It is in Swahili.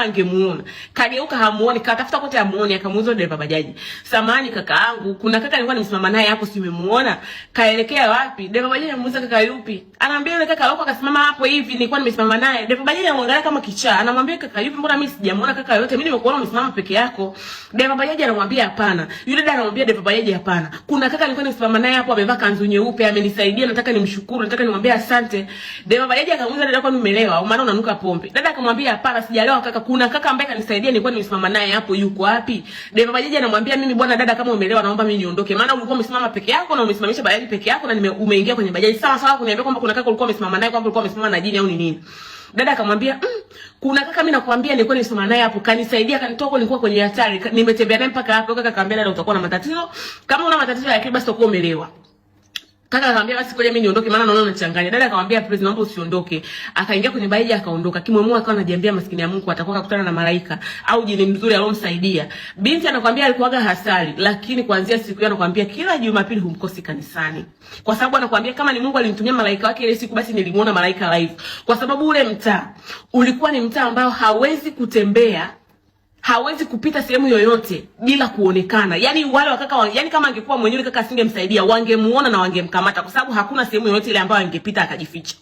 angemuona. Kageuka hamuoni, katafuta kote hamuoni, akamuuliza dereva bajaji. Samahani kakaangu, kuna kaka nilikuwa nimesimama naye hapo simemuona. Kaelekea wapi? Dereva bajaji anamuuliza kaka yupi? Anaambia yule kaka alikuwa akasimama hapo hivi, nilikuwa nimesimama naye. Dereva bajaji anamwangalia kama kichaa. Anamwambia kaka yupi, mbona mimi sijamuona kaka yote? Mimi nimekuona umesimama peke yako. Dereva bajaji anamwambia hapana. Yule dada anamwambia dereva bajaji hapana. Kuna kaka nilikuwa nimesimama naye hapo amevaa kanzu nyeupe, amenisaidia, nataka nimshukuru, nataka nimwambie asante. Dereva bajaji akamuuliza dada, kwa nini umelewa au maana unanuka pombe? Dada akamwambia hapana, sijalewa kaka. Kuna kaka ambaye kanisaidia, nilikuwa nimesimama naye hapo, yuko wapi? Dereva bajaji anamwambia mimi bwana dada, kama umelewa naomba mimi niondoke, maana ulikuwa umesimama peke yako na umesimamisha bajaji peke yako na umeingia kwenye bajaji. Sawa kuniambia kwamba kuna kaka ulikuwa umesimama naye, kwamba ulikuwa umesimama na jini au ni nini? Dada akamwambia kuna kaka mimi nakwambia nilikuwa nimesimama naye hapo, kanisaidia, kanitoa, nilikuwa kwenye hatari, nimetembea naye mpaka hapo. Kaka akamwambia dada, utakuwa na matatizo, kama una matatizo ya akili basi utakuwa umelewa. Kaka akamwambia basi ngoja mimi niondoke, maana naona unachanganya. Dada akamwambia please naomba usiondoke. Akaingia kwenye bajaji akaondoka. Kimwemua akawa anajiambia maskini ya Mungu atakuwa kukutana na malaika au jini mzuri aliyomsaidia. Binti anakuambia alikuwaga hasali, lakini kuanzia siku hiyo anakuambia kila Jumapili humkosi kanisani. Kwa sababu anakuambia kama ni Mungu alimtumia malaika wake ile siku, basi nilimuona malaika live. Kwa sababu ule mtaa ulikuwa ni mtaa ambao hawezi kutembea, hawezi kupita sehemu yoyote bila kuonekana. Yaani wale wakaka yani kama angekuwa mwenyewe kaka asingemsaidia, wangemuona na wangemkamata, kwa sababu hakuna sehemu yoyote ile ambayo angepita akajificha.